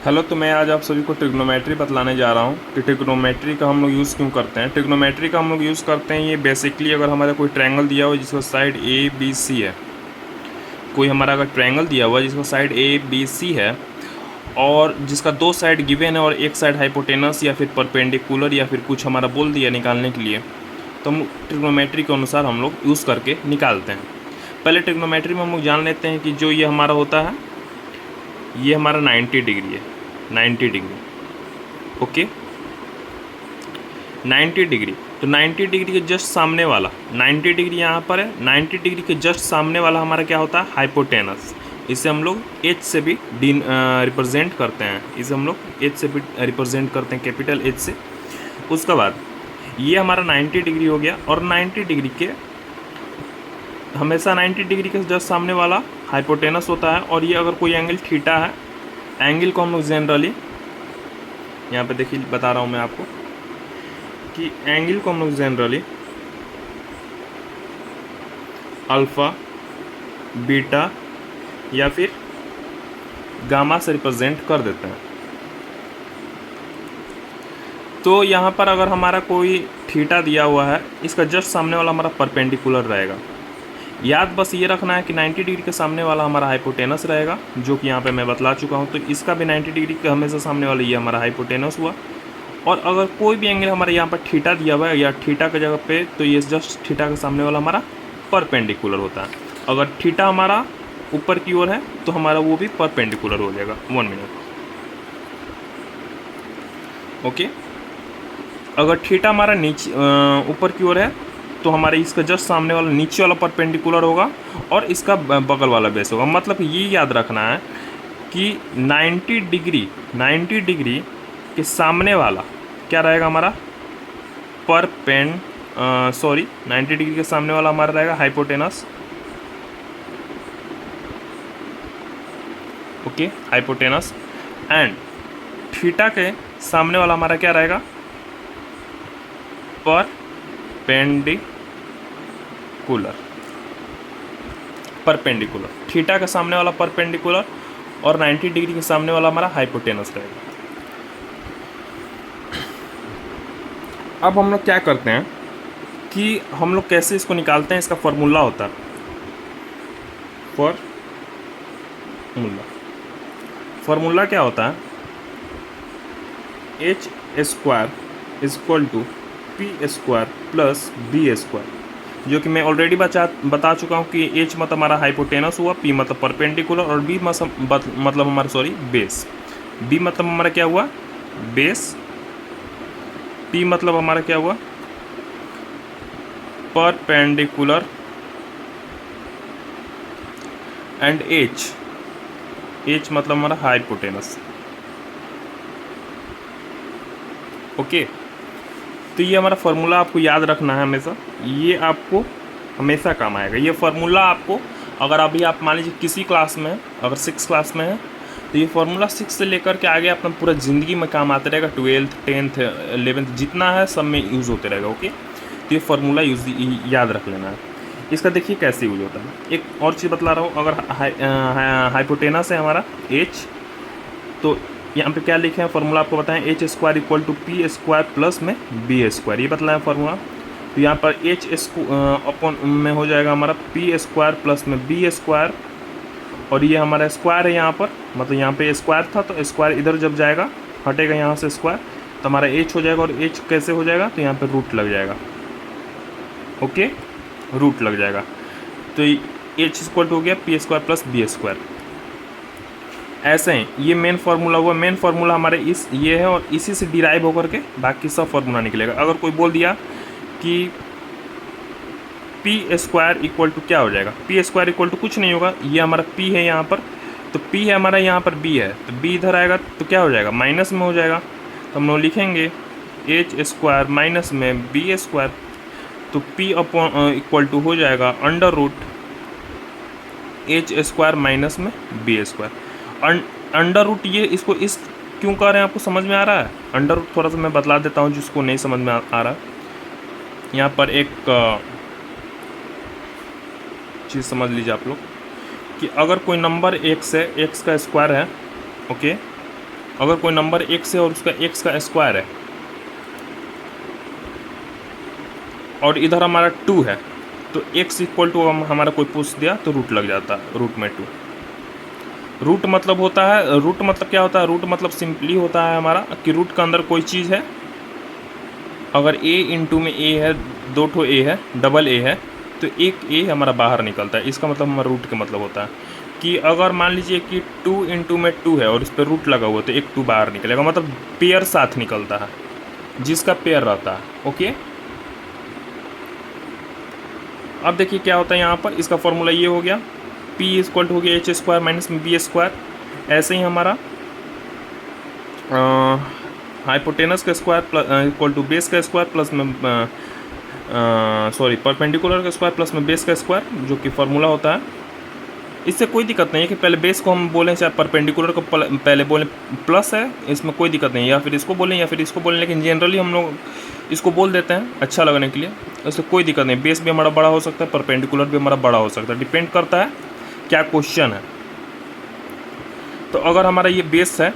Hello, तो मैं आज आप सभी को ट्रिग्नोमेट्री बतलाने जा रहा हूँ कि ट्रिग्नोमेट्री का हम लोग यूज़ क्यों करते हैं। ट्रिग्नोमेट्री का हम लोग यूज़ करते हैं, ये बेसिकली अगर हमारा कोई ट्रायंगल दिया हुआ है जिसका साइड ए बी सी है, कोई हमारा अगर ट्रायंगल दिया हुआ है जिसका साइड ए बी सी है और जिसका दो साइड गिवन है और एक साइड हाइपोटेनस या फिर परपेंडिकुलर या फिर कुछ हमारा बोल दिया निकालने के लिए, तो हम ट्रिग्नोमेट्री के अनुसार हम लोग यूज़ करके निकालते हैं। पहले ट्रिग्नोमेट्री में हम लोग जान लेते हैं कि जो ये हमारा होता है, ये हमारा 90 डिग्री है, 90 डिग्री। Okay, 90 degree. तो 90 डिग्री के जस्ट सामने वाला 90 डिग्री यहाँ पर है, 90 डिग्री के जस्ट सामने वाला हमारा क्या होता है, हाइपोटेनस। इसे हम लोग एच से भी रिप्रेजेंट करते हैं, इसे हम लोग एच से भी रिप्रेजेंट करते हैं, कैपिटल एच से। उसके बाद ये हमारा 90 डिग्री हो गया और 90 डिग्री के हमेशा 90 डिग्री के जस्ट सामने वाला हाइपोटेनस होता है। और ये अगर कोई एंगल थीटा है, एंगल को हम लोग जनरली यहाँ पे देखिए बता रहा हूँ मैं आपको कि एंगल को हम लोग जनरली अल्फ़ा, बीटा या फिर गामा से रिप्रेजेंट कर देते हैं। तो यहाँ पर अगर हमारा कोई थीटा दिया हुआ है, इसका जस्ट सामने वाला हमारा परपेंडिकुलर रहेगा। याद बस ये रखना है कि 90 डिग्री के सामने वाला हमारा हाइपोटेनस रहेगा, जो कि यहाँ पे मैं बतला चुका हूँ। तो इसका भी 90 डिग्री के हमेशा सामने वाला ये हमारा हाइपोटेनस हुआ। और अगर कोई भी एंगल हमारे यहाँ पर थीटा दिया हुआ है या थीटा के जगह पे, तो ये जस्ट थीटा के सामने वाला हमारा परपेंडिकुलर होता है। अगर थीटा हमारा ऊपर की ओर है तो हमारा वो भी परपेंडिकुलर हो जाएगा। 1 मिनट। ओके, अगर थीटा हमारा नीचे ऊपर की ओर है तो हमारे इसका जस्ट सामने वाला नीचे वाला परपेंडिकुलर होगा और इसका बगल वाला बेस होगा। मतलब ये याद रखना है कि 90 डिग्री के सामने वाला क्या रहेगा हमारा 90 डिग्री के सामने वाला हमारा रहेगा hypotenuse. Okay, hypotenuse. And theta के सामने वाला हमारा क्या रहेगा, परपेंडिकुलर। थीटा के सामने वाला परपेंडिकुलर और 90 डिग्री के सामने वाला हमारा हाइपोटेनस रहेगा। अब हम लोग क्या करते हैं कि हम लोग कैसे इसको निकालते हैं, इसका फॉर्मूला होता है। फॉर्मूला क्या होता है, h square is equal to p square plus b square, जो कि मैं ऑलरेडी बता चुका हूँ कि एच मतलब हमारा हाइपोटेनस हुआ, पी मतलब परपेंडिकुलर और बी मतलब हमारा बेस। बी मतलब हमारा क्या हुआ, बेस। पी मतलब हमारा क्या हुआ, परपेंडिकुलर। एंड एच मतलब हमारा हाइपोटेनस। ओके, तो ये हमारा फार्मूला आपको याद रखना है हमेशा, ये आपको हमेशा काम आएगा। ये फार्मूला आपको अगर अभी आप मान लीजिए किसी क्लास में अगर 6 क्लास में है तो ये फार्मूला 6 से लेकर के आगे अपना पूरा ज़िंदगी में काम आता रहेगा। 12th 10th 11th जितना है सब में यूज़ होते रहेगा। ओके, तो ये फार्मूला याद रख लेना है। इसका देखिए कैसे यूज होता है। एक और चीज़ बतला रहा हूँ, अगर हाइपोटेनस है हमारा एच, तो यहाँ पे क्या लिखे हैं फार्मूला आपको बताएं, h square equal to p square plus में बी स्क्वायर, ये बतलाएं फार्मूला। तो यहाँ पर एच अपॉन में हो जाएगा हमारा पी स्क्वायर प्लस में बी स्क्वायर, और ये हमारा स्क्वायर है यहाँ पर, मतलब यहाँ पे स्क्वायर था तो स्क्वायर इधर जब जाएगा हटेगा यहाँ से स्क्वायर तो हमारा एच हो जाएगा। और एच कैसे हो जाएगा, तो यहाँ पर रूट लग जाएगा। ओके, रूट लग जाएगा। तो एच स्क्वायर हो गया p square plus b square. ऐसे ही ये मेन फार्मूला हुआ। मेन फार्मूला हमारे ये है और इसी से डिराइव होकर के बाकी सब फार्मूला निकलेगा। अगर कोई बोल दिया कि पी स्क्वायर इक्वल टू क्या हो जाएगा, पी स्क्वायर इक्वल टू कुछ नहीं होगा, ये हमारा पी है यहाँ पर, तो पी है हमारा यहाँ पर बी है, तो बी इधर आएगा तो क्या हो जाएगा, माइनस में हो जाएगा। तो हम लोग लिखेंगे एच स्क्वायर माइनस में बी स्क्वायर, तो पी अपॉन इक्वल टू हो जाएगा under root h square minus में बी स्क्वायर। अंडर रूट ये इसको इस क्यों कर रहे हैं, आपको समझ में आ रहा है? अंडर रूट थोड़ा सा मैं बतला देता हूँ जिसको नहीं समझ में आ रहा। यहाँ पर एक चीज़ समझ लीजिए आप लोग कि अगर कोई नंबर x है, x का स्क्वायर है, ओके, अगर कोई नंबर x है और उसका x का स्क्वायर है और इधर हमारा 2 है, तो x इक्वल टू हमारा कोई पूछ दिया तो रूट लग जाता है, रूट में 2। रूट मतलब होता है, रूट मतलब क्या होता है, रूट मतलब सिंपली होता है हमारा कि रूट के अंदर कोई चीज़ है, अगर a इंटू में a है, 2 ठो a है, डबल a है, तो एक a हमारा बाहर निकलता है। इसका मतलब हमारा रूट का मतलब होता है कि अगर मान लीजिए कि 2 इंटू में 2 है और उस पर रूट लगा हुआ तो एक 2 बाहर निकलेगा, मतलब पेयर साथ निकलता है, जिसका पेयर रहता है। ओके, अब देखिए क्या होता है यहाँ पर, इसका फॉर्मूला ये हो गया, p इक्वल टू हो गया h square minus b square. ऐसे ही हमारा हाइपोटेनस का स्क्वायर इक्वल टू बेस का स्क्वायर प्लस में परपेंडिकुलर का स्क्वायर प्लस में बेस का स्क्वायर, जो कि फार्मूला होता है। इससे कोई दिक्कत नहीं है कि पहले बेस को हम बोलें चाहे परपेंडिकुलर को पहले बोलें प्लस है, इसमें कोई दिक्कत नहीं है, या फिर इसको बोलें या फिर इसको बोलें, लेकिन जनरली हम लोग इसको बोल देते हैं अच्छा लगने के लिए। इससे कोई दिक्कत नहीं, बेस भी हमारा बड़ा हो सकता है, परपेंडिकुलर भी हमारा बड़ा हो सकता है, डिपेंड करता है क्या क्वेश्चन है। तो अगर हमारा ये बेस है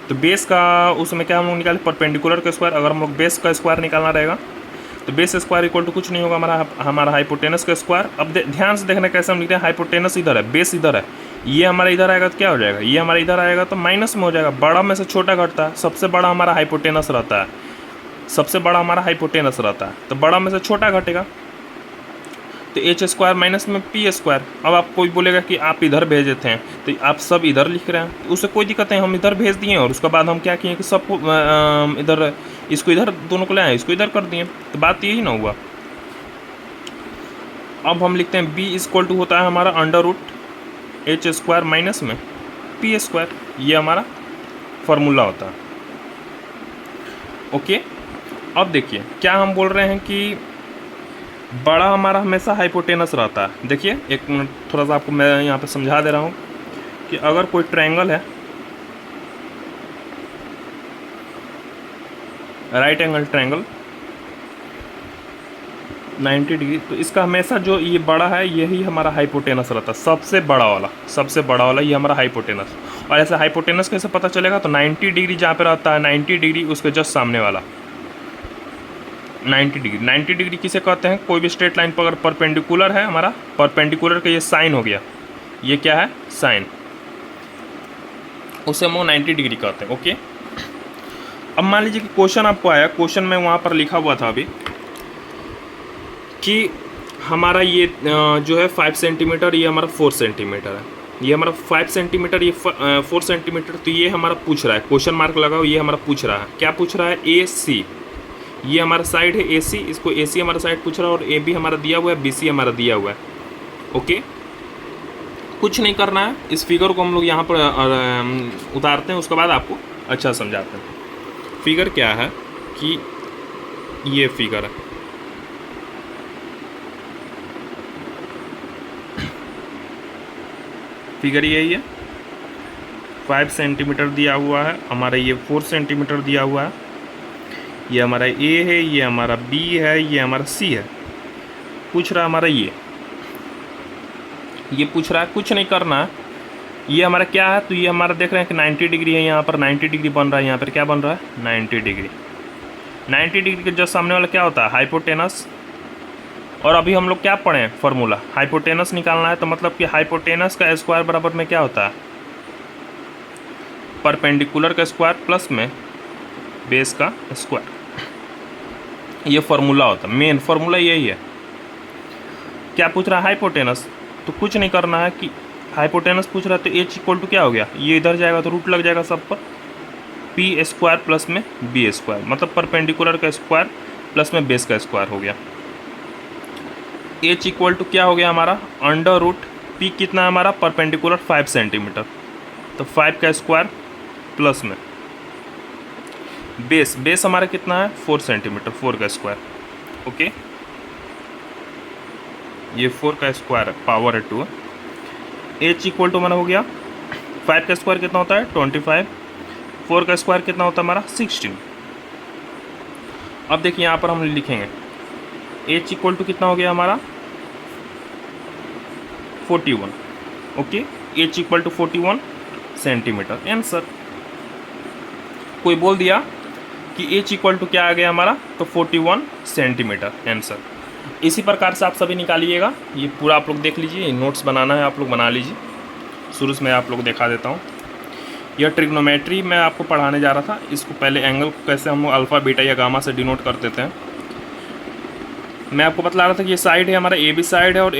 तो बेस का उसमें क्या हम लोग निकालें, परपेंडिकुलर का स्क्वायर। अगर हम लोग बेस का स्क्वायर निकालना रहेगा तो बेस स्क्वायर इक्वल टू कुछ नहीं होगा हमारा हाइपोटेनस का स्क्वायर। अब ध्यान से देखना कैसे हम लिखते हैं, हाइपोटेनस इधर है, बेस इधर है, ये हमारा इधर आएगा तो क्या हो जाएगा, ये हमारा इधर आएगा तो माइनस में हो जाएगा, बड़ा में से छोटा घटता है, सबसे बड़ा हमारा हाइपोटेनस रहता है, सबसे बड़ा हमारा हाइपोटेनस रहता है, तो बड़ा में से छोटा घटेगा, तो एच स्क्वायर माइनस में पी स्क्वायर। अब आप कोई बोलेगा कि आप इधर भेजे थे तो आप सब इधर लिख रहे हैं, तो उससे कोई दिक्कत नहीं, हम इधर भेज दिए और उसके बाद हम क्या किए कि सब इधर, इसको इधर दोनों को ले आए, इसको इधर कर दिए, तो बात यही ना हुआ। अब हम लिखते हैं बी इक्वल टू होता है हमारा under root h square minus में पी स्क्वायर, ये हमारा फॉर्मूला होता है। ओके, अब देखिए क्या हम बोल रहे हैं कि बड़ा हमारा हमेशा हाइपोटेनस रहता है। देखिए एक मिनट थोड़ा सा आपको मैं यहाँ पे समझा दे रहा हूँ कि अगर कोई ट्रायंगल है, राइट एंगल ट्रायंगल 90 डिग्री, तो इसका हमेशा जो ये बड़ा है यही हमारा हाइपोटेनस रहता है, सबसे बड़ा वाला ये हमारा हाइपोटेनस। और ऐसे हाइपोटेनस कैसे पता चलेगा, तो 90 डिग्री जहाँ पे रहता है, 90 डिग्री उसके जस्ट सामने वाला 90 डिग्री। 90 डिग्री किसे कहते हैं, कोई भी स्ट्रेट लाइन पर अगर परपेंडिकुलर है हमारा, परपेंडिकुलर का ये साइन हो गया, ये क्या है साइन, उसे हम लोग 90 डिग्री कहते हैं। ओके, अब मान लीजिए कि क्वेश्चन आपको आया, क्वेश्चन में वहाँ पर लिखा हुआ था अभी कि हमारा ये जो है 5 सेंटीमीटर, ये हमारा 4 सेंटीमीटर है, ये हमारा 5 सेंटीमीटर, ये 4 सेंटीमीटर, तो ये हमारा पूछ रहा है, क्वेश्चन मार्क लगाओ, ये हमारा पूछ रहा है, क्या पूछ रहा है, ए सी, ये हमारा साइड है ए सी, इसको ए सी हमारा साइड पूछ रहा है, और ए बी हमारा दिया हुआ है, बी सी हमारा दिया हुआ है। ओके, कुछ नहीं करना है, इस फिगर को हम लोग यहाँ पर उतारते हैं, उसके बाद आपको अच्छा समझाते हैं। फिगर क्या है कि ये फिगर है, फिगर यही है, 5 सेंटीमीटर दिया हुआ है हमारा, ये 4 सेंटीमीटर दिया हुआ है, ये हमारा ए है, ये हमारा बी है, ये हमारा सी है। पूछ रहा है हमारा ये पूछ रहा है, कुछ नहीं करना है, ये हमारा क्या है, तो ये हमारा देख रहे हैं कि 90 डिग्री है, यहाँ पर 90 डिग्री बन रहा है, यहाँ पर क्या बन रहा है 90 डिग्री। 90 डिग्री के जो सामने वाला क्या होता है हाइपोटेनस। और अभी हम लोग क्या पढ़े हैं फॉर्मूला, हाइपोटेनस निकालना है, तो मतलब कि हाइपोटेनस का स्क्वायर बराबर में क्या होता है, परपेंडिकुलर का स्क्वायर प्लस में बेस का स्क्वायर, ये फार्मूला होता है, मेन फार्मूला यही है। क्या पूछ रहा है हाइपोटेनस, तो कुछ नहीं करना है कि हाइपोटेनस पूछ रहा है, तो एच इक्वल टू क्या हो गया, ये इधर जाएगा तो रूट लग जाएगा सब पर, पी स्क्वायर प्लस में बी स्क्वायर, मतलब परपेंडिकुलर का स्क्वायर प्लस में बेस का स्क्वायर हो गया। एच इक्वल टू क्या हो गया हमारा अंडर रूट, पी कितना है हमारा परपेंडिकुलर 5 सेंटीमीटर, तो 5 का स्क्वायर प्लस में बेस हमारा कितना है 4 सेंटीमीटर, 4 का स्क्वायर। ओके, ये 4 का स्क्वायर है, पावर है 2। एच इक्वल टू हमारा हो गया 5 का स्क्वायर कितना होता है 25, 4 का स्क्वायर कितना होता है हमारा 16। अब देखिए यहाँ पर हम लिखेंगे एच इक्वल टू कितना हो गया हमारा 41। Okay, h equal to 41 centimetre, answer. कोई बोल दिया कि एच इक्वल टू क्या आ गया हमारा, तो 41 सेंटीमीटर आंसर। इसी प्रकार से आप सभी निकालिएगा। ये पूरा आप लोग देख लीजिए, नोट्स बनाना है आप लोग बना लीजिए। शुरू से मैं आप लोग दिखा देता हूँ। यह ट्रिग्नोमेट्री मैं आपको पढ़ाने जा रहा था। इसको पहले एंगल कैसे हम अल्फ़ा बीटा या गामा से डिनोट कर देते हैं, मैं आपको बतला रहा था कि ये साइड है हमारा, ए बी साइड है और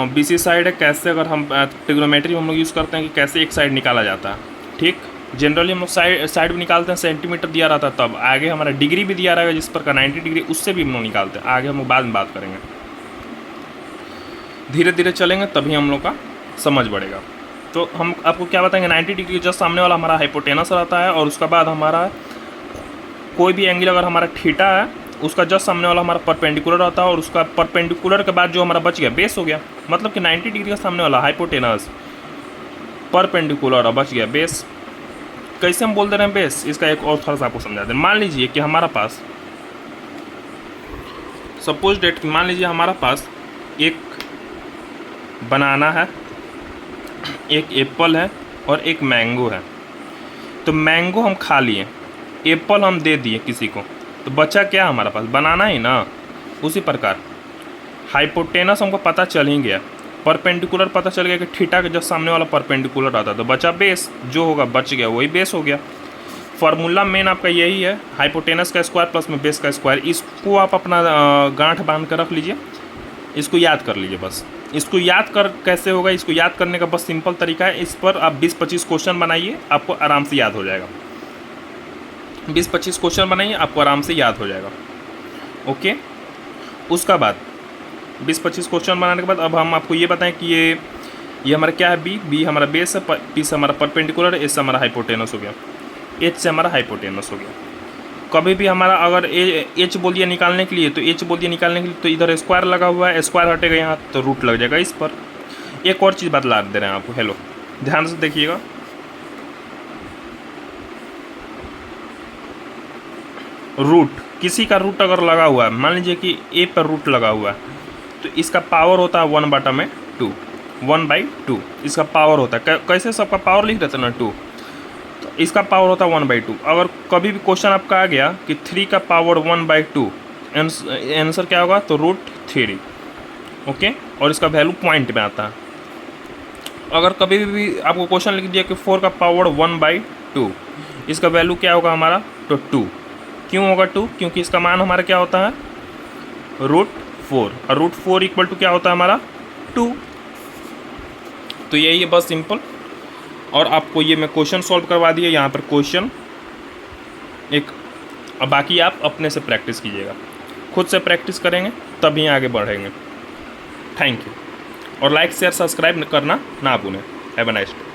बी सी साइड है। कैसे अगर हम ट्रिग्नोमेट्री हम लोग यूज़ करते हैं कि कैसे एक साइड निकाला जाता है, ठीक। जनरली हम लोग साइड भी निकालते हैं, सेंटीमीटर दिया रहता है, तब आगे हमारा डिग्री भी दिया रहेगा जिस पर का 90 डिग्री, उससे भी हम लोग निकालते हैं। आगे हम लोग बाद में बात करेंगे, धीरे धीरे चलेंगे तभी हम लोग का समझ बढ़ेगा। तो हम आपको क्या बताएंगे, 90 डिग्री जस्ट सामने वाला हमारा हाइपोटेनस रहता है, और उसका बाद हमारा कोई भी एंगल अगर हमारा थीटा है उसका जस्ट सामने वाला हमारा परपेंडिकुलर रहता है, और उसका परपेंडिकुलर के बाद जो हमारा बच गया बेस हो गया। मतलब कि 90 डिग्री का सामने वाला हाइपोटेनस, परपेंडिकुलर और बच गया बेस। कैसे हम बोल दे रहे हैं बेस, इसका एक और थोड़ा सा आपको समझा दें। मान लीजिए कि हमारा पास सपोज डेट, मान लीजिए हमारा पास एक बनाना है, एक एप्पल है और एक मैंगो है। तो मैंगो हम खा लिए, एप्पल हम दे दिए किसी को, तो बचा क्या हमारा पास, बनाना ही ना। उसी प्रकार हाइपोटेनस हमको पता चल ही गया, परपेंडिकुलर पता चल गया कि थीटा के जस्ट सामने वाला परपेंडिकुलर आता है, तो बचा बेस, जो होगा बच गया वही बेस हो गया। फार्मूला मेन आपका यही है, हाइपोटेनस का स्क्वायर प्लस में बेस का स्क्वायर। इसको आप अपना गांठ बांध कर रख लीजिए, इसको याद कर लीजिए बस। इसको याद कर कैसे होगा, इसको याद करने का बस सिंपल तरीका है, इस पर आप 20-25 क्वेश्चन बनाइए, आपको आराम से याद हो जाएगा। 20-25 क्वेश्चन बनाइए, आपको आराम से याद हो जाएगा। ओके, उसका बाद 20-25 क्वेश्चन बनाने के बाद अब हम आपको ये बताएं कि ये हमारा क्या है, बी हमारा बेस है, पी से हमारा परपेंडिकुलर है, एच से हमारा हाइपोटेनस हो गया, एच से हमारा हाइपोटेनस हो गया। कभी भी हमारा अगर एच बोल दिया निकालने के लिए, तो एच बोल दिया निकालने के लिए तो इधर स्क्वायर लगा हुआ है, स्क्वायर हटेगा यहाँ तो रूट लग जाएगा इस पर। एक और चीज़ बतला दे रहे हैं आपको, हेलो ध्यान से देखिएगा। रूट, किसी का रूट अगर लगा हुआ है, मान लीजिए कि ए पर रूट लगा हुआ है, तो इसका पावर होता है 1/2, 1/2 इसका पावर होता है। कैसे सबका पावर लिख देते ना 2, तो इसका पावर होता है 1/2। अगर कभी भी क्वेश्चन आपका आ गया कि 3 का पावर 1/2, आंसर क्या होगा, तो √3। ओके, और इसका वैल्यू पॉइंट में आता है। अगर कभी भी आपको क्वेश्चन लिख दिया कि 4 का पावर 1/2, इसका वैल्यू क्या होगा हमारा, तो 2। क्यों होगा 2, क्योंकि इसका मान हमारा क्या होता है, √4, और √4 इक्वल टू क्या होता है हमारा, 2। तो यही है बस सिंपल। और आपको ये मैं क्वेश्चन सॉल्व करवा दिया यहाँ पर क्वेश्चन एक। अब बाकी आप अपने से प्रैक्टिस कीजिएगा, खुद से प्रैक्टिस करेंगे तभी आगे बढ़ेंगे। थैंक यू, और लाइक शेयर सब्सक्राइब करना ना भूलें। Have a nice day.